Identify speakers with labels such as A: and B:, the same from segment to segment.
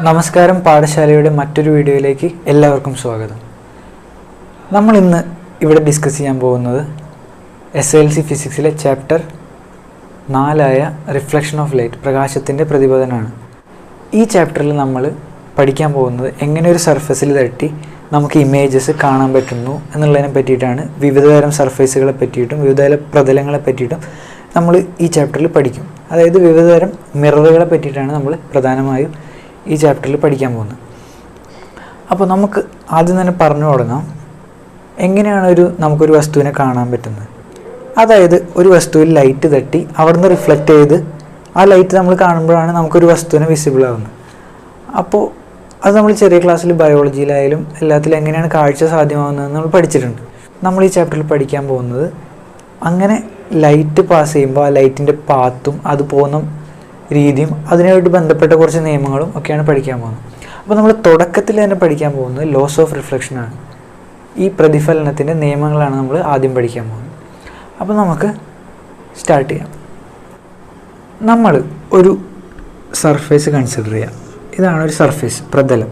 A: നമസ്കാരം. പാഠശാലയുടെ മറ്റൊരു വീഡിയോയിലേക്ക് എല്ലാവർക്കും സ്വാഗതം. നമ്മൾ ഇന്ന് ഇവിടെ ഡിസ്കസ് ചെയ്യാൻ പോകുന്നത് SLC ഫിസിക്സിലെ ചാപ്റ്റർ 4 റിഫ്ലക്ഷൻ ഓഫ് ലൈറ്റ്, പ്രകാശത്തിൻ്റെ പ്രതിപതനമാണ്. ഈ ചാപ്റ്ററിൽ നമ്മൾ പഠിക്കാൻ പോകുന്നത് എങ്ങനെ ഒരു സർഫസിൽ തട്ടി നമുക്ക് ഇമേജസ് കാണാൻ പറ്റുന്നു എന്നുള്ളതിനെ പറ്റിയിട്ടാണ്. വിവിധതരം സർഫേസുകളെ പറ്റിയിട്ടും വിവിധതരം പ്രതലങ്ങളെ പറ്റിയിട്ടും നമ്മൾ ഈ ചാപ്റ്ററിൽ പഠിക്കും. അതായത് വിവിധതരം മിററുകളെ പറ്റിയിട്ടാണ് നമ്മൾ പ്രധാനമായും ഈ ചാപ്റ്ററിൽ പഠിക്കാൻ പോകുന്നത്. അപ്പോൾ നമുക്ക് ആദ്യം തന്നെ പറഞ്ഞു തുടങ്ങാം, എങ്ങനെയാണ് നമുക്കൊരു വസ്തുവിനെ കാണാൻ പറ്റുന്നത്. അതായത് ഒരു വസ്തുവിൽ ലൈറ്റ് തട്ടി അവിടുന്ന് റിഫ്ലക്റ്റ് ചെയ്ത് ആ ലൈറ്റ് നമ്മൾ കാണുമ്പോഴാണ് നമുക്കൊരു വസ്തുവിനെ വിസിബിൾ ആവുന്നത്. അപ്പോൾ അത് നമ്മൾ ചെറിയ ക്ലാസ്സിൽ ബയോളജിയിലായാലും എല്ലാത്തിലും എങ്ങനെയാണ് കാഴ്ച സാധ്യമാകുന്നതെന്ന് നമ്മൾ പഠിച്ചിട്ടുണ്ട്. നമ്മൾ ഈ ചാപ്റ്ററിൽ പഠിക്കാൻ പോകുന്നത് അങ്ങനെ ലൈറ്റ് പാസ് ചെയ്യുമ്പോൾ ആ ലൈറ്റിൻ്റെ പാത്തും അത് പോകുന്ന രീതിയും അതിനായിട്ട് ബന്ധപ്പെട്ട കുറച്ച് നിയമങ്ങളും ഒക്കെയാണ് പഠിക്കാൻ പോകുന്നത്. അപ്പോൾ നമ്മൾ തുടക്കത്തിൽ തന്നെ പഠിക്കാൻ പോകുന്നത് ലോസ് ഓഫ് റിഫ്ലക്ഷനാണ്. ഈ പ്രതിഫലനത്തിൻ്റെ നിയമങ്ങളാണ് നമ്മൾ ആദ്യം പഠിക്കാൻ പോകുന്നത്. അപ്പോൾ നമുക്ക് സ്റ്റാർട്ട് ചെയ്യാം. നമ്മൾ ഒരു സർഫേസ് കൺസിഡർ ചെയ്യാം. ഇതാണ് ഒരു സർഫേസ്, പ്രതലം.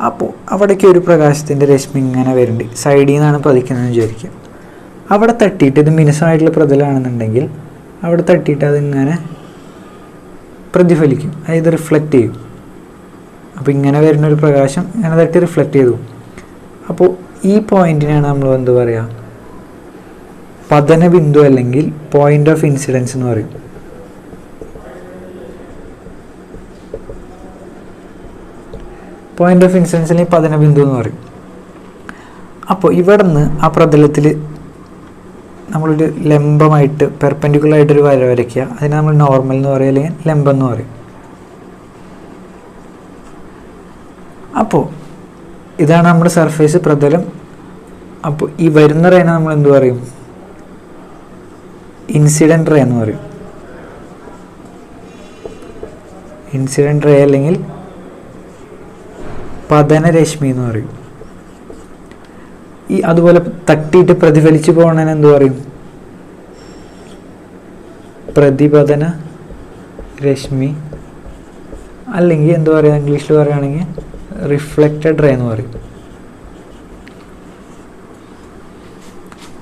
A: അപ്പോൾ അവിടേക്ക് ഒരു പ്രകാശത്തിൻ്റെ രശ്മി ഇങ്ങനെ വരുന്നുണ്ട്, സൈഡിൽ നിന്നാണ് പതിക്കുന്നതെന്ന് വിചാരിക്കുക. അവിടെ തട്ടിയിട്ട്, ഇത് മിനുസമായിട്ടുള്ള പ്രതലമാണെന്നുണ്ടെങ്കിൽ അവിടെ തട്ടിയിട്ട് അതിങ്ങനെ പ്രതിഫലിക്കും, അതായത് റിഫ്ലക്റ്റ് ചെയ്യും. അപ്പോൾ ഇങ്ങനെ വരുന്നൊരു പ്രകാശം ഇങ്ങനെ തട്ടി റിഫ്ലക്റ്റ് ചെയ്തു. അപ്പോൾ ഈ പോയിന്റിനാണ് നമ്മൾ എന്ത് പറയുക, പതന ബിന്ദു അല്ലെങ്കിൽ പോയിന്റ് ഓഫ് ഇൻസിഡൻസ് എന്ന് പറയും. പോയിന്റ് ഓഫ് ഇൻസിഡൻസ് അല്ലെങ്കിൽ പതന ബിന്ദു എന്ന് പറയും. അപ്പോൾ ഇവിടെ നിന്ന് ആ പ്രതലത്തിൽ നമ്മളൊരു ലംബമായിട്ട് പെർപെൻഡിക്കുലറായിട്ടൊരു വര വരയ്ക്കുക. അതിനെ നമ്മൾ നോർമൽ എന്ന് പറയും, അല്ലെങ്കിൽ ലംബം എന്ന് പറയും. അപ്പോൾ ഇതാണ് നമ്മുടെ സർഫേസ്, പ്രതലം. അപ്പോൾ ഈ വരുന്ന റേനെ നമ്മൾ എന്ത് പറയും, ഇൻസിഡൻറ്റ് റേ എന്ന് പറയും. ഇൻസിഡൻറ്റ് റേ അല്ലെങ്കിൽ പതനരശ്മി എന്ന് പറയും. ഈ അതുപോലെ തട്ടിയിട്ട് പ്രതിഫലിച്ച് പോകണതിന് എന്ത് പറയും, പ്രതിപതന രശ്മി, അല്ലെങ്കിൽ എന്താ പറയുക, ഇംഗ്ലീഷിൽ പറയുകയാണെങ്കിൽ റിഫ്ലക്റ്റഡ് റേ എന്ന് പറയും.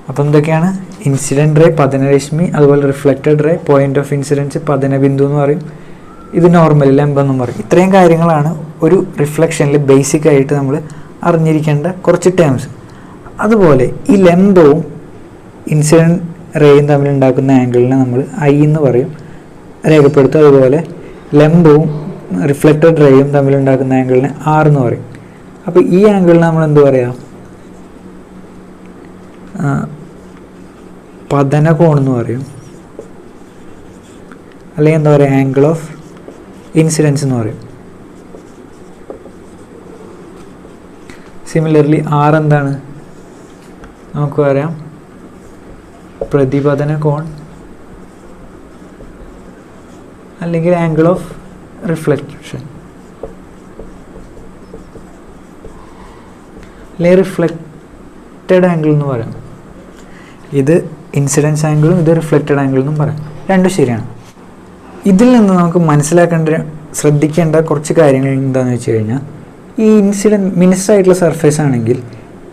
A: അപ്പം എന്തൊക്കെയാണ്, ഇൻസിഡൻറ്റ് റേ, പതനരശ്മി, അതുപോലെ reflected ray, point of incidence, പതനബിന്ദു എന്ന് പറയും. ഇത് നോർമൽ, ലംബം എന്നും പറയും. ഇത്രയും കാര്യങ്ങളാണ് ഒരു റിഫ്ലക്ഷനിൽ ബേസിക് ആയിട്ട് നമ്മൾ അറിഞ്ഞിരിക്കേണ്ട കുറച്ച് ടേംസ്. അതുപോലെ ഈ ലംബവും ഇൻസിഡൻറ്റ് റേയും തമ്മിലുണ്ടാക്കുന്ന ആംഗിളിനെ നമ്മൾ I എന്ന് പറയും, രേഖപ്പെടുത്തും. അതുപോലെ ലംബവും റിഫ്ലക്റ്റഡ് റേയും തമ്മിലുണ്ടാക്കുന്ന ആംഗിളിനെ R എന്ന് പറയും. അപ്പോൾ ഈ ആംഗിളിനെ നമ്മൾ എന്ത് പറയാം, പതനകോൺ എന്ന് പറയും, അല്ലെങ്കിൽ എന്താ പറയുക, ആംഗിൾ ഓഫ് ഇൻസിഡൻസ് എന്ന് പറയും. സിമിലർലി R എന്താണ്, നമുക്ക് പറയാം പ്രതിപതന കോൺ അല്ലെങ്കിൽ ആംഗിൾ ഓഫ് റിഫ്ലക്ഷൻ, അല്ലെങ്കിൽ റിഫ്ലക്റ്റഡ് ആംഗിൾ എന്ന് പറയാം. ഇത് ഇൻസിഡൻസ് ആംഗിളും ഇത് റിഫ്ലക്റ്റഡ് ആംഗിൾ എന്നും പറയാം. രണ്ടും ശരിയാണ്. ഇതിൽ നിന്ന് നമുക്ക് ശ്രദ്ധിക്കേണ്ട കുറച്ച് കാര്യങ്ങൾ എന്താണെന്ന് വെച്ച് കഴിഞ്ഞാൽ, ഈ മിനുസായിട്ടുള്ള സർഫേസ് ആണെങ്കിൽ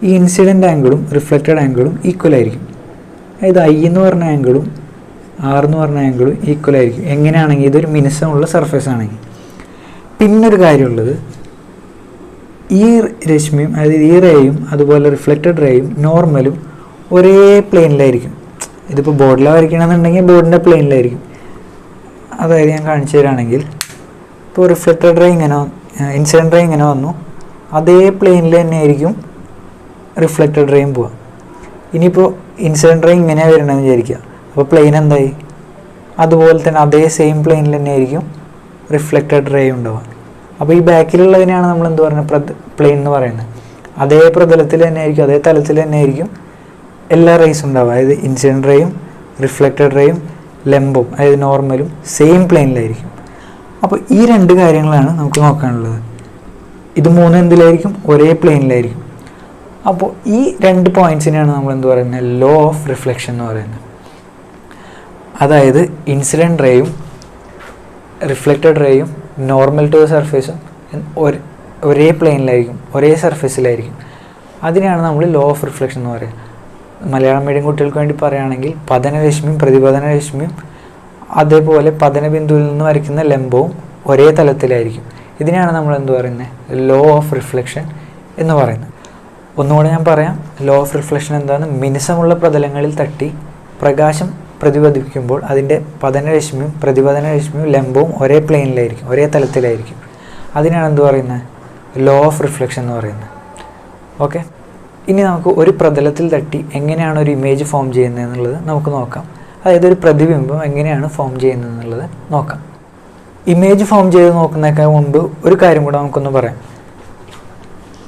A: ഈ ഇൻസിഡൻറ്റ് ആംഗിളും റിഫ്ലക്റ്റഡ് ആംഗിളും ഈക്വൽ ആയിരിക്കും. അതായത് I എന്ന് പറഞ്ഞ ആംഗിളും R എന്ന് പറഞ്ഞ ആംഗിളും ഈക്വൽ ആയിരിക്കും. എങ്ങനെയാണെങ്കിൽ ഇതൊരു മിനുസമുള്ള സർഫേസ് ആണെങ്കിൽ. പിന്നൊരു കാര്യമുള്ളത്, ഈ രശ്മിയും അതായത് ഈ റേയും അതുപോലെ റിഫ്ലക്റ്റഡ് റേയും നോർമലും ഒരേ പ്ലെയിനിലായിരിക്കും. ഇതിപ്പോൾ ബോർഡിലാണ് വരയ്ക്കണമെന്നുണ്ടെങ്കിൽ ബോർഡിൻ്റെ പ്ലെയിനിലായിരിക്കും. അതായത് ഞാൻ കാണിച്ചു തരാണെങ്കിൽ, ഇപ്പോൾ റിഫ്ലക്റ്റഡ് റേ ഇങ്ങനെ, ഇൻസിഡൻറ്റ് റേ ഇങ്ങനെ വന്നു, അതേ പ്ലെയിനിൽ തന്നെ ആയിരിക്കും റിഫ്ലക്റ്റഡ് റേയും പോവുക. ഇനിയിപ്പോൾ ഇൻസിഡൻറ്റ് റേ ഇങ്ങനെയാണ് വരണമെന്ന് വിചാരിക്കുക, അപ്പോൾ പ്ലെയിൻ എന്തായി, അതുപോലെ തന്നെ അതേ സെയിം പ്ലെയിനിൽ തന്നെ ആയിരിക്കും റിഫ്ലക്റ്റഡ് റേ ഉണ്ടാവുക. അപ്പോൾ ഈ ബാക്കിലുള്ളതിനെയാണ് നമ്മൾ എന്ത് പറയുന്നത്, പ്ലെയിൻ എന്ന് പറയുന്നത്. അതേ പ്രതലത്തിൽ തന്നെ ആയിരിക്കും, അതേ തലത്തിൽ തന്നെ ആയിരിക്കും എല്ലാ റേസും ഉണ്ടാവുക. അതായത് ഇൻസിഡൻറ്റ് റേയും റിഫ്ലക്റ്റഡ് റേയും ലംബവും അതായത് നോർമലും സെയിം പ്ലെയിനിലായിരിക്കും. അപ്പോൾ ഈ രണ്ട് കാര്യങ്ങളാണ് നമുക്ക് നോക്കാനുള്ളത്. ഇത് മൂന്നും എന്തിലായിരിക്കും, ഒരേ പ്ലെയിനിലായിരിക്കും. അപ്പോൾ ഈ രണ്ട് പോയിൻറ്റ്സിനെയാണ് നമ്മൾ എന്ത് പറയുന്നത്, ലോ ഓഫ് റിഫ്ലക്ഷൻ എന്ന് പറയുന്നത്. അതായത് ഇൻസിഡൻറ്റ് റേയും റിഫ്ലക്റ്റഡ് റേയും നോർമൽ ടു ദ സർഫേസും ഒരേ പ്ലെയിനിലായിരിക്കും, ഒരേ സർഫേസിലായിരിക്കും. അതിനെയാണ് നമ്മൾ ലോ ഓഫ് റിഫ്ലക്ഷൻ എന്ന് പറയുക. മലയാളം മീഡിയം കുട്ടികൾക്ക് വേണ്ടി പറയുകയാണെങ്കിൽ പതനരശ്മിയും പ്രതിപതനരശ്മിയും അതേപോലെ പതനബിന്ദുവിൽ നിന്ന് വരയ്ക്കുന്ന ലംബവും ഒരേ തലത്തിലായിരിക്കും. ഇതിനെയാണ് നമ്മൾ എന്ത് പറയുന്നത്, ലോ ഓഫ് റിഫ്ലക്ഷൻ എന്ന് പറയുന്നത്. ഒന്നുകൂടെ ഞാൻ പറയാം, ലോ ഓഫ് റിഫ്ലക്ഷൻ എന്താണ്? മിനുസമുള്ള പ്രതലങ്ങളിൽ തട്ടി പ്രകാശം പ്രതിപദിപ്പിക്കുമ്പോൾ അതിൻ്റെ പതനരശ്മിയും പ്രതിപതനരശ്മിയും ലംബവും ഒരേ പ്ലെയിനിലായിരിക്കും, ഒരേ തലത്തിലായിരിക്കും. അതിനാണ് എന്ത് പറയുന്നത്, ലോ ഓഫ് റിഫ്ലക്ഷൻ എന്ന് പറയുന്നത്. ഓക്കെ, ഇനി നമുക്ക് ഒരു പ്രതലത്തിൽ തട്ടി എങ്ങനെയാണ് ഒരു ഇമേജ് ഫോം ചെയ്യുന്നത് എന്നുള്ളത് നമുക്ക് നോക്കാം. അതായത് ഒരു പ്രതിബിംബം എങ്ങനെയാണ് ഫോം ചെയ്യുന്നത് എന്നുള്ളത് നോക്കാം. ഇമേജ് ഫോം ചെയ്ത് നോക്കുന്നതിനേക്കാൾ മുമ്പ് ഒരു കാര്യം കൂടെ നമുക്കൊന്ന് പറയാം.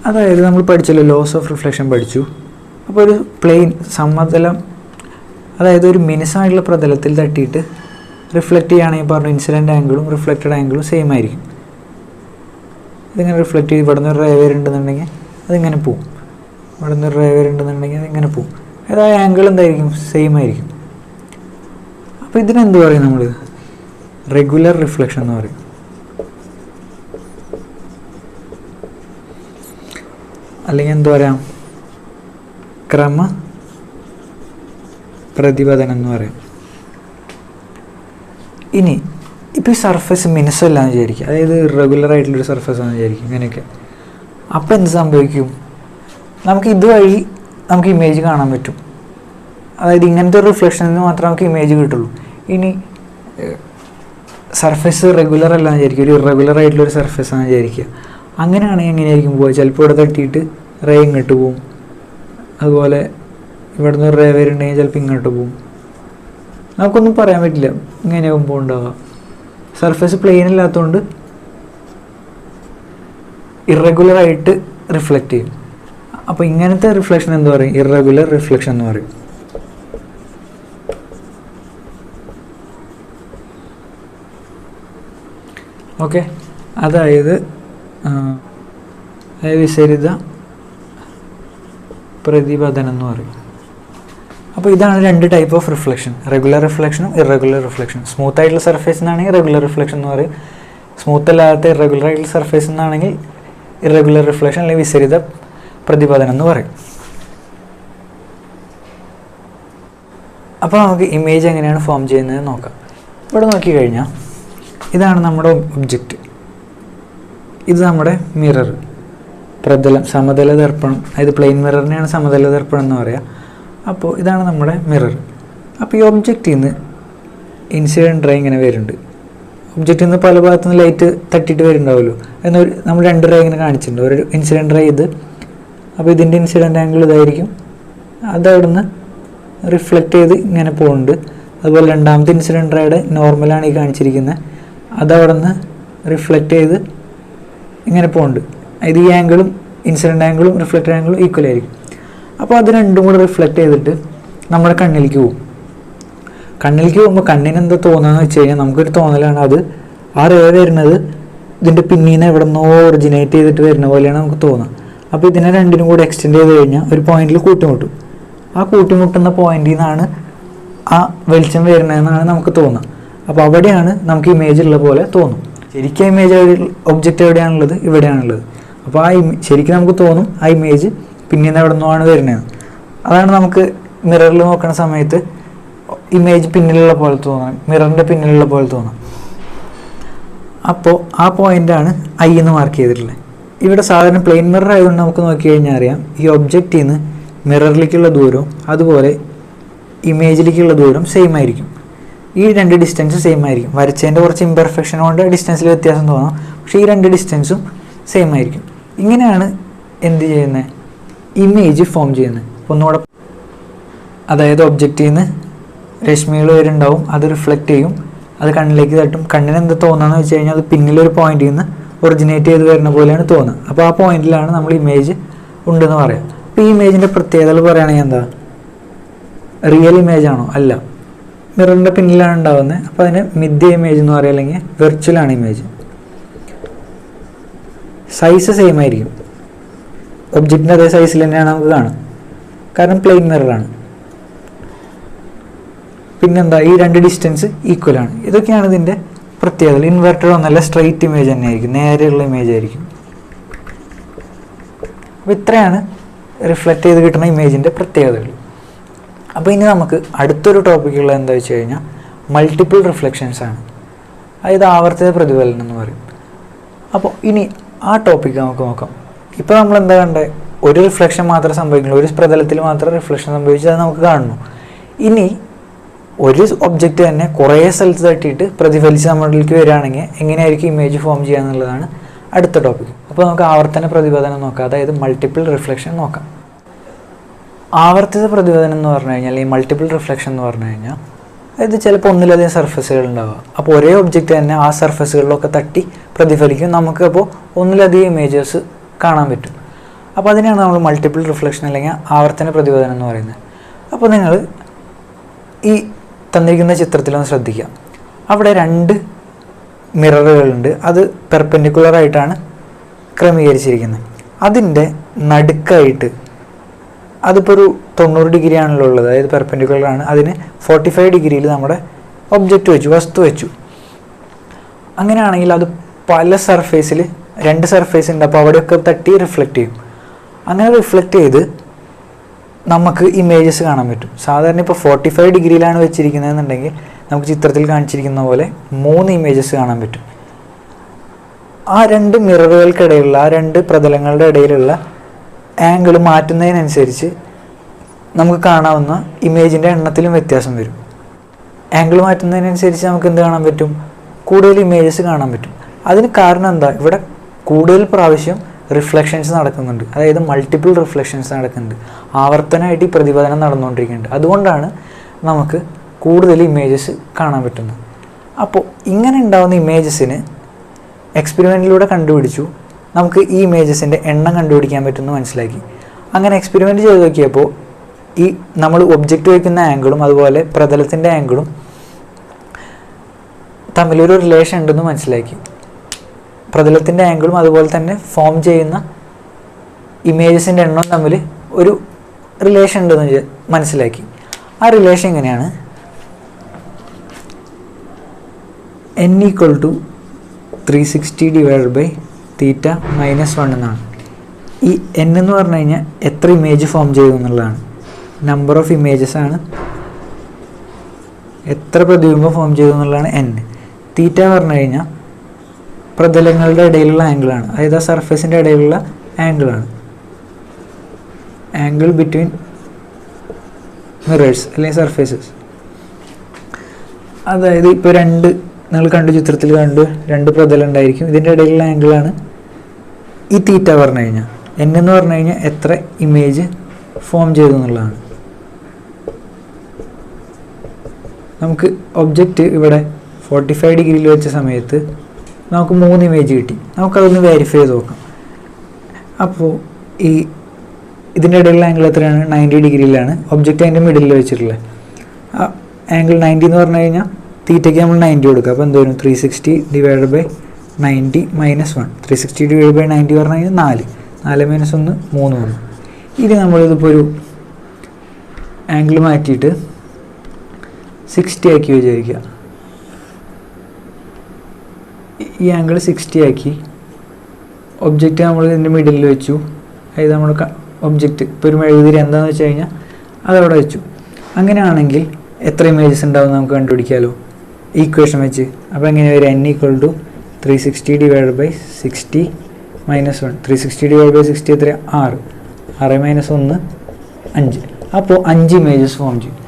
A: അതായത് നമ്മൾ പഠിച്ചല്ലോ, ലോസ് ഓഫ് റിഫ്ലക്ഷൻ പഠിച്ചു. അപ്പോൾ ഒരു പ്ലെയിൻ സമതലം, അതായത് ഒരു മിനുസമായിട്ടുള്ള പ്രതലത്തിൽ തട്ടിയിട്ട് റിഫ്ലക്റ്റ് ചെയ്യുകയാണെങ്കിൽ പറഞ്ഞു ഇൻസിഡൻറ്റ് ആംഗിളും റിഫ്ലക്റ്റഡ് ആംഗിളും സെയിം ആയിരിക്കും. ഇതിങ്ങനെ റിഫ്ലക്റ്റ് ചെയ്ത് ഇവിടെ നിന്ന് ഒരു റേ വരുന്നുണ്ടെന്നുണ്ടെങ്കിൽ അതിങ്ങനെ പോവും, ഇവിടെ നിന്ന് ഒരു റേ വരുന്നുണ്ടെന്നുണ്ടെങ്കിൽ അതിങ്ങനെ പോവും. അതായത് ആംഗിൾ എന്തായിരിക്കും, സെയിം ആയിരിക്കും. അപ്പോൾ ഇതിനെന്ത് പറയും നമ്മൾ, റെഗുലർ റിഫ്ലക്ഷൻ എന്ന് പറയും. അല്ലെങ്കിൽ എന്താ പറയാം, ക്രമ പ്രതിപതനം എന്ന് പറയും. ഇനി ഇപ്പോൾ ഈ സർഫസ് മിനുസല്ലാന്ന് വിചാരിക്കുക, അതായത് റെഗുലർ ആയിട്ടുള്ളൊരു സർഫസ് ആണെന്ന് വിചാരിക്കും, ഇങ്ങനെയൊക്കെ. അപ്പോൾ എന്ത് സംഭവിക്കും, നമുക്ക് ഇതുവഴി നമുക്ക് ഇമേജ് കാണാൻ പറ്റും. അതായത് ഇങ്ങനത്തെ ഒരു റിഫ്ലക്ഷനിൽ നിന്ന് മാത്രമേ നമുക്ക് ഇമേജ് കിട്ടുള്ളൂ. ഇനി സർഫേസ് റെഗുലർ അല്ല എന്ന് വിചാരിക്കുക, ഒരു ഇറഗുലർ ആയിട്ടുള്ളൊരു സർഫേസ് ആണെന്ന് വിചാരിക്കുക. അങ്ങനെയാണെങ്കിൽ എങ്ങനെയായിരിക്കും പോവുക, ചിലപ്പോൾ ഇവിടെ തട്ടിയിട്ട് റേ ഇങ്ങോട്ട് പോവും, അതുപോലെ ഇവിടെ നിന്ന് റേ വരുന്നുണ്ടെങ്കിൽ ചിലപ്പോൾ ഇങ്ങോട്ട് പോവും. നമുക്കൊന്നും പറയാൻ പറ്റില്ല ഇങ്ങനെയാകും പോകുന്നുണ്ടാവുക. സർഫേസ് പ്ലെയിൻ ഇല്ലാത്തതുകൊണ്ട് ഇറഗുലറായിട്ട് റിഫ്ലക്റ്റ് ചെയ്യും. അപ്പോൾ ഇങ്ങനത്തെ റിഫ്ലക്ഷൻ എന്ന് പറയും, ഇറഗുലർ റിഫ്ലക്ഷൻ എന്ന് പറയും. ഓക്കെ, അതായത് വിസരിത പ്രതിപതനം എന്ന് പറയും. അപ്പോൾ ഇതാണ് രണ്ട് ടൈപ്പ് ഓഫ് റിഫ്ലക്ഷൻ, റെഗുലർ റിഫ്ലക്ഷനും ഇറഗുലർ റിഫ്ലക്ഷനും. സ്മൂത്ത് ആയിട്ടുള്ള സർഫേസ് എന്നാണെങ്കിൽ റെഗുലർ റിഫ്ലക്ഷൻ എന്ന് പറയും, സ്മൂത്ത് അല്ലാത്ത ഇറഗുലർ ആയിട്ടുള്ള സർഫേസ് എന്നാണെങ്കിൽ ഇറഗുലർ റിഫ്ലക്ഷൻ അല്ലെങ്കിൽ വിസരിത പ്രതിപതനം എന്ന് പറയും. അപ്പോൾ നമുക്ക് ഇമേജ് എങ്ങനെയാണ് ഫോം ചെയ്യുന്നത് നോക്കാം. ഇവിടെ നോക്കിക്കഴിഞ്ഞാൽ ഇതാണ് നമ്മുടെ ഒബ്ജക്റ്റ്, ഇത് നമ്മുടെ മിറർ, പ്രതലം, സമതല ദർപ്പണം. അതായത് പ്ലെയിൻ മിററിനെയാണ് സമതല ദർപ്പണം എന്ന് പറയുക. അപ്പോൾ ഇതാണ് നമ്മുടെ മിറർ. അപ്പോൾ ഈ ഒബ്ജക്റ്റിൽ നിന്ന് ഇൻസിഡൻറ്റ് റേ ഇങ്ങനെ വരുന്നുണ്ട്. ഒബ്ജക്റ്റിൽ നിന്ന് പല ഭാഗത്തു നിന്ന് ലൈറ്റ് തട്ടിയിട്ട് വരുന്നുണ്ടാവുമല്ലോ, എന്നൊരു നമ്മൾ രണ്ട് റേ ഇങ്ങനെ കാണിച്ചിട്ടുണ്ട്. ഒരു ഇൻസിഡൻറ്റ് റേ ഇത്, അപ്പോൾ ഇതിൻ്റെ ഇൻസിഡൻറ്റ് ആംഗിൾ ഇതായിരിക്കും, അതവിടെ നിന്ന് റിഫ്ലക്റ്റ് ചെയ്ത് ഇങ്ങനെ പോകുന്നുണ്ട്. അതുപോലെ രണ്ടാമത്തെ ഇൻസിഡൻറ്റ് റേയുടെ നോർമലാണ് ഈ കാണിച്ചിരിക്കുന്നത്, അതവിടെ നിന്ന് റിഫ്ലക്റ്റ് ചെയ്ത് ഇങ്ങനെ പോകുന്നുണ്ട്. ഇത് ഈ ആംഗിളും ഇൻസിഡൻറ്റ് ആംഗിളും റിഫ്ലക്റ്റഡ് ആംഗിളും ഈക്വൽ ആയിരിക്കും. അപ്പോൾ അത് രണ്ടും കൂടെ റിഫ്ലക്റ്റ് ചെയ്തിട്ട് നമ്മുടെ കണ്ണിലേക്ക് പോകും. കണ്ണിലേക്ക് പോകുമ്പോൾ കണ്ണിന് എന്താ തോന്നുകയെന്ന് വെച്ച് കഴിഞ്ഞാൽ നമുക്കൊരു തോന്നലാണ്, അത് ആ റേ വരുന്നത് ഇതിൻ്റെ പിന്നീന്ന് എവിടെ നിന്നോ ഒറിജിനേറ്റ് ചെയ്തിട്ട് വരുന്ന പോലെയാണ് നമുക്ക് തോന്നുക. അപ്പോൾ ഇതിനെ രണ്ടിനും കൂടെ എക്സ്റ്റെൻഡ് ചെയ്ത് കഴിഞ്ഞാൽ ഒരു പോയിന്റിൽ കൂട്ടിമുട്ടും. ആ കൂട്ടിമുട്ടുന്ന പോയിന്റിൽ നിന്നാണ് ആ വെളിച്ചം വരുന്നതെന്നാണ് നമുക്ക് തോന്നുക. അപ്പോൾ അവിടെയാണ് നമുക്ക് ഇമേജ് ഉള്ള പോലെ തോന്നും. ശരിക്കും ഇമേജ് ഒബ്ജക്റ്റ് എവിടെയാണുള്ളത്, ഇവിടെയാണുള്ളത്. അപ്പോൾ ആ ശരിക്കും നമുക്ക് തോന്നും ആ ഇമേജ് പിന്നീന്ന് എവിടെ നിന്നാണ് വരുന്നത്. അതാണ് നമുക്ക് മിററിൽ നോക്കുന്ന സമയത്ത് ഇമേജ് പിന്നിലുള്ള പോലെ തോന്നാം, മിററിൻ്റെ പിന്നിലുള്ള പോലെ തോന്നാം. അപ്പോൾ ആ പോയിൻ്റാണ് ഐ എന്ന് മാർക്ക് ചെയ്തിട്ടുള്ളത്. ഇവിടെ സാധാരണ പ്ലെയിൻ മിറർ ആയതുകൊണ്ട് നമുക്ക് നോക്കി കഴിഞ്ഞാൽ അറിയാം, ഈ ഒബ്ജക്റ്റിൽ നിന്ന് മിററിലേക്കുള്ള ദൂരവും അതുപോലെ ഇമേജിലേക്കുള്ള ദൂരം സെയിം ആയിരിക്കും. ഈ രണ്ട് ഡിസ്റ്റൻസും സെയിം ആയിരിക്കും. വരച്ചതിൻ്റെ കുറച്ച് ഇംപെർഫെക്ഷൻ കൊണ്ട് ഡിസ്റ്റൻസിൽ വ്യത്യാസം തോന്നാം, പക്ഷേ ഈ രണ്ട് ഡിസ്റ്റൻസും സെയിം ആയിരിക്കും. ഇങ്ങനെയാണ് എന്ത് ചെയ്യുന്നത്, ഇമേജ് ഫോം ചെയ്യുന്നത്. ഒന്നുകൂടെ, അതായത് ഒബ്ജക്റ്റിൽ നിന്ന് രശ്മികൾ വരുന്നുണ്ടാവും, അത് റിഫ്ലക്റ്റ് ചെയ്യും, അത് കണ്ണിലേക്ക് തട്ടും. കണ്ണിന് എന്താ തോന്നുകയെന്ന് വെച്ച് കഴിഞ്ഞാൽ അത് പിന്നിലൊരു പോയിന്റിൽ നിന്ന് ഒറിജിനേറ്റ് ചെയ്ത് വരുന്ന പോലെയാണ് തോന്നുക. അപ്പോൾ ആ പോയിന്റിലാണ് നമ്മൾ ഇമേജ് ഉണ്ടെന്ന് പറയാം. അപ്പോൾ ഈ ഇമേജിൻ്റെ പ്രത്യേകതകൾ പറയുകയാണെങ്കിൽ എന്താ, റിയൽ ഇമേജ് ആണോ? അല്ല, മിററിൻ്റെ പിന്നിലാണ് ഉണ്ടാകുന്നത്. അപ്പോൾ അതിന് മിഥ്യ ഇമേജ് എന്ന് പറയുക, അല്ലെങ്കിൽ വെർച്വലാണ് ഇമേജ്. സൈസ് സെയിം ആയിരിക്കും, ഒബ്ജക്റ്റിൻ്റെ അതേ സൈസിൽ തന്നെയാണ് നമുക്ക് കാണും, കാരണം പ്ലെയിൻ മിററാണ്. പിന്നെന്താ, ഈ രണ്ട് ഡിസ്റ്റൻസ് ഈക്വലാണ്. ഇതൊക്കെയാണ് ഇതിൻ്റെ പ്രത്യേകത. ഇൻവെർട്ടഡ് ഒന്നല്ല, സ്ട്രെയിറ്റ് ഇമേജ് തന്നെ ആയിരിക്കും, നേരെയുള്ള ഇമേജ് ആയിരിക്കും. അപ്പോൾ ഇത്രയാണ് റിഫ്ലക്റ്റ് ചെയ്ത് കിട്ടുന്ന ഇമേജിൻ്റെ പ്രത്യേകതകൾ. അപ്പോൾ ഇനി നമുക്ക് അടുത്തൊരു ടോപ്പിക്കുള്ള എന്താ വെച്ച് കഴിഞ്ഞാൽ മൾട്ടിപ്പിൾ റിഫ്ലക്ഷൻസ് ആണ്. അതായത് ആവർത്തിത പ്രതിഫലനം എന്ന് പറയും. അപ്പോൾ ഇനി ആ ടോപ്പിക്ക് നമുക്ക് നോക്കാം. ഇപ്പോൾ നമ്മൾ എന്താ കണ്ടത്, ഒരു റിഫ്ലക്ഷൻ മാത്രമേ സംഭവിക്കുള്ളൂ, ഒരു പ്രതലത്തിൽ മാത്രം റിഫ്ലക്ഷൻ സംഭവിച്ചത് നമുക്ക് കാണുന്നു. ഇനി ഒരു ഒബ്ജക്റ്റ് തന്നെ കുറേ സ്ഥലത്ത് തട്ടിയിട്ട് പ്രതിഫലിച്ച് നമ്മളിലേക്ക് വരികയാണെങ്കിൽ എങ്ങനെയായിരിക്കും ഇമേജ് ഫോം ചെയ്യുക എന്നുള്ളതാണ് അടുത്ത ടോപ്പിക്. അപ്പോൾ നമുക്ക് ആവർത്തന പ്രതിപതനം നോക്കാം, അതായത് മൾട്ടിപ്പിൾ റിഫ്ലക്ഷൻ നോക്കാം. ആവർത്തിത പ്രതിപതനം എന്ന് പറഞ്ഞു കഴിഞ്ഞാൽ ഈ മൾട്ടിപ്പിൾ റിഫ്ലക്ഷൻ എന്ന് പറഞ്ഞു കഴിഞ്ഞാൽ അതായത് ചിലപ്പോൾ ഒന്നിലധികം സർഫസുകൾ ഉണ്ടാവുക. അപ്പോൾ ഒരേ ഒബ്ജക്റ്റ് തന്നെ ആ സർഫസുകളിലൊക്കെ തട്ടി പ്രതിഫലിക്കും, നമുക്ക് അപ്പോൾ ഒന്നിലധികം ഇമേജസ് കാണാൻ പറ്റും. അപ്പോൾ അതിനെയാണ് നമ്മൾ മൾട്ടിപ്പിൾ റിഫ്ലക്ഷൻ അല്ലെങ്കിൽ ആവർത്തന പ്രതിപതനം എന്ന് പറയുന്നത്. അപ്പോൾ നിങ്ങൾ ഈ തന്നിരിക്കുന്ന ചിത്രത്തിലൊന്ന് ശ്രദ്ധിക്കുക. അവിടെ 2 മിററുകളുണ്ട്, അത് പെർപെൻഡിക്കുലറായിട്ടാണ് ക്രമീകരിച്ചിരിക്കുന്നത്. അതിൻ്റെ നടുക്കായിട്ട് അതിപ്പോൾ ഒരു 90 ഡിഗ്രി ആണല്ലോ ഉള്ളത്, അതായത് പെർപെൻഡിക്കുലറാണ്. അതിന് 45 ഡിഗ്രിയിൽ നമ്മുടെ ഒബ്ജക്റ്റ് വെച്ചു, വസ്തു വെച്ചു. അങ്ങനെയാണെങ്കിൽ അത് പല സർഫേസിൽ 2 സർഫേസ് ഉണ്ട്, അപ്പോൾ അവിടെയൊക്കെ തട്ടി റിഫ്ലക്റ്റ് ചെയ്യും. അങ്ങനെ റിഫ്ലക്റ്റ് ചെയ്ത് നമുക്ക് ഇമേജസ് കാണാൻ പറ്റും. സാധാരണ ഇപ്പോൾ 45 ഡിഗ്രിയിലാണ് വെച്ചിരിക്കുന്നതെന്നുണ്ടെങ്കിൽ നമുക്ക് ചിത്രത്തിൽ കാണിച്ചിരിക്കുന്ന പോലെ 3 ഇമേജസ് കാണാൻ പറ്റും. ആ 2 മിററുകൾക്കിടയിലുള്ള ആ 2 പ്രതലങ്ങളുടെ ഇടയിലുള്ള ആംഗിൾ മാറ്റുന്നതിനനുസരിച്ച് നമുക്ക് കാണാവുന്ന ഇമേജിൻ്റെ എണ്ണത്തിലും വ്യത്യാസം വരും. ആംഗിൾ മാറ്റുന്നതിനനുസരിച്ച് നമുക്ക് എന്ത് കാണാൻ പറ്റും, കൂടുതൽ ഇമേജസ് കാണാൻ പറ്റും. അതിന് കാരണം എന്താ, ഇവിടെ കൂടുതൽ പ്രാവശ്യം റിഫ്ലക്ഷൻസ് നടക്കുന്നുണ്ട്, അതായത് മൾട്ടിപ്പിൾ റിഫ്ലക്ഷൻസ് നടക്കുന്നുണ്ട്, ആവർത്തനമായിട്ട് ഈ പ്രതിപതനം നടന്നുകൊണ്ടിരിക്കുന്നുണ്ട്. അതുകൊണ്ടാണ് നമുക്ക് കൂടുതൽ ഇമേജസ് കാണാൻ പറ്റുന്നത്. അപ്പോൾ ഇങ്ങനെ ഉണ്ടാകുന്ന ഇമേജസിന് എക്സ്പെരിമെൻറ്റിലൂടെ കണ്ടുപിടിച്ചു, നമുക്ക് ഈ ഇമേജസിൻ്റെ എണ്ണം കണ്ടുപിടിക്കാൻ പറ്റുമെന്ന് മനസ്സിലാക്കി. അങ്ങനെ എക്സ്പെരിമെൻറ്റ് ചെയ്ത് നോക്കിയപ്പോൾ ഈ നമ്മൾ ഒബ്ജക്റ്റ് വയ്ക്കുന്ന ആംഗിളും അതുപോലെ പ്രതലത്തിൻ്റെ ആംഗിളും തമ്മിലൊരു റിലേഷൻ ഉണ്ടെന്ന് മനസ്സിലാക്കി. പ്രതലത്തിൻ്റെ ആംഗിളും അതുപോലെ തന്നെ ഫോം ചെയ്യുന്ന ഇമേജസിൻ്റെ എണ്ണവും തമ്മിൽ ഒരു റിലേഷൻ ഉണ്ടെന്ന് മനസ്സിലാക്കി. ആ റിലേഷൻ എങ്ങനെയാണ്, n = 360 / θ - 1 എന്നാണ്. ഈ n എന്ന് പറഞ്ഞു കഴിഞ്ഞാൽ എത്ര ഇമേജ് ഫോം ചെയ്തു എന്നുള്ളതാണ്, നമ്പർ ഓഫ് ഇമേജസ് ആണ്, എത്ര പ്രതിബിംബം ഫോം ചെയ്തു എന്നുള്ളതാണ് n. തീറ്റ പറഞ്ഞു കഴിഞ്ഞാൽ പ്രതലങ്ങളുടെ ഇടയിലുള്ള ആംഗിളാണ്, അതായത് ആ സർഫേസിൻ്റെ ഇടയിലുള്ള ആംഗിളാണ്, ആംഗിൾ ബിറ്റ്വീൻ മിറേഴ്സ് അല്ലെങ്കിൽ സർഫേസസ്. അതായത് ഇപ്പോൾ നിങ്ങൾ കണ്ടു, ചിത്രത്തിൽ കണ്ടു 2 പ്രതലം ഉണ്ടായിരിക്കും, ഇതിൻ്റെ ഇടയിലുള്ള ആംഗിളാണ് ഈ തീറ്റ പറഞ്ഞു കഴിഞ്ഞാൽ. n എന്ന് പറഞ്ഞു കഴിഞ്ഞാൽ എത്ര ഇമേജ് ഫോം ചെയ്തു എന്നുള്ളതാണ്. നമുക്ക് ഒബ്ജക്റ്റ് ഇവിടെ 45 ഡിഗ്രിയിൽ വെച്ച സമയത്ത് നമുക്ക് 3 ഇമേജ് കിട്ടി. നമുക്കതൊന്ന് വെരിഫൈ ചെയ്ത് നോക്കാം. അപ്പോൾ ഇതിൻ്റെ ഇടയിലുള്ള ആംഗിൾ എത്രയാണ്, 90 ഡിഗ്രിയിലാണ്. ഒബ്ജക്റ്റ് അതിൻ്റെ മിഡിലിൽ വെച്ചിട്ടുള്ളത്. ആ ആംഗിൾ 90 എന്ന് പറഞ്ഞു കഴിഞ്ഞാൽ തീറ്റയ്ക്ക് നമ്മൾ 90 കൊടുക്കുക. അപ്പോൾ എന്ത് വരും, 360 / 90 - 1. 360 / 90 പറഞ്ഞു കഴിഞ്ഞാൽ 4 - 1 3 വന്നു. ഇനി നമ്മളിതിപ്പോൾ ഒരു ആംഗിൾ മാറ്റിയിട്ട് 60 ആക്കി വിചാരിക്കുക. ഈ ആംഗിൾ 60 ആക്കി ഒബ്ജക്റ്റ് നമ്മൾ ഇതിൻ്റെ മിഡിലിൽ വെച്ചു. അതായത് നമ്മൾ ഒബ്ജക്റ്റ് ഇപ്പോൾ ഒരു മെഴുകുതിരി എന്താണെന്ന് വെച്ച് കഴിഞ്ഞാൽ അതവിടെ വെച്ചു. അങ്ങനെയാണെങ്കിൽ എത്ര ഇമേജസ് ഉണ്ടാവും നമുക്ക് കണ്ടുപിടിക്കാമല്ലോ ഈക്വേഷൻ വെച്ച്. അപ്പോൾ എങ്ങനെ വരും, n = 360 / 60 - 1. 360 / 60 എത്ര, 6 - 1 5. അപ്പോൾ 5 ഇമേജസ് ഫോം ചെയ്യും.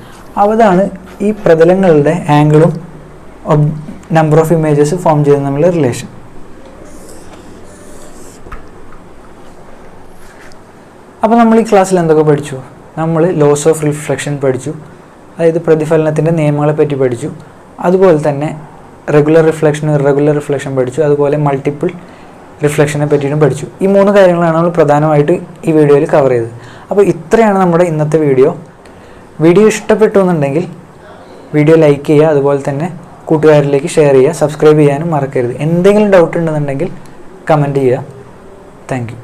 A: അതാണ് ഈ പ്രതലങ്ങളുടെ ആംഗിളും നമ്പർ ഓഫ് ഇമേജസ് ഫോം ചെയ്യുന്ന തമ്മിലുള്ള റിലേഷൻ. അപ്പോൾ നമ്മൾ ഈ ക്ലാസ്സിൽ എന്തൊക്കെ പഠിച്ചു, നമ്മൾ ലോസ് ഓഫ് റിഫ്ലക്ഷൻ പഠിച്ചു, അതായത് പ്രതിഫലനത്തിൻ്റെ നിയമങ്ങളെ പറ്റി പഠിച്ചു. അതുപോലെ തന്നെ റെഗുലർ റിഫ്ലക്ഷൻ, ഇറഗുലർ റിഫ്ലക്ഷൻ പഠിച്ചു. അതുപോലെ മൾട്ടിപ്പിൾ റിഫ്ലക്ഷനെ പറ്റിയിട്ടും പഠിച്ചു. ഈ 3 കാര്യങ്ങളാണ് നമ്മൾ പ്രധാനമായിട്ട് ഈ വീഡിയോയിൽ കവർ ചെയ്തത്. അപ്പോൾ ഇത്രയാണ് നമ്മുടെ ഇന്നത്തെ വീഡിയോ. വീഡിയോ ഇഷ്ടപ്പെട്ടു എന്നുണ്ടെങ്കിൽ വീഡിയോ ലൈക്ക് ചെയ്യുക, അതുപോലെ തന്നെ കൂട്ടുകാരിലേക്ക് ഷെയർ ചെയ്യുക, സബ്സ്ക്രൈബ് ചെയ്യാനും മറക്കരുത്. എന്തെങ്കിലും ഡൗട്ട് ഉണ്ടെന്നുണ്ടെങ്കിൽ കമൻറ്റ് ചെയ്യുക. Thank you.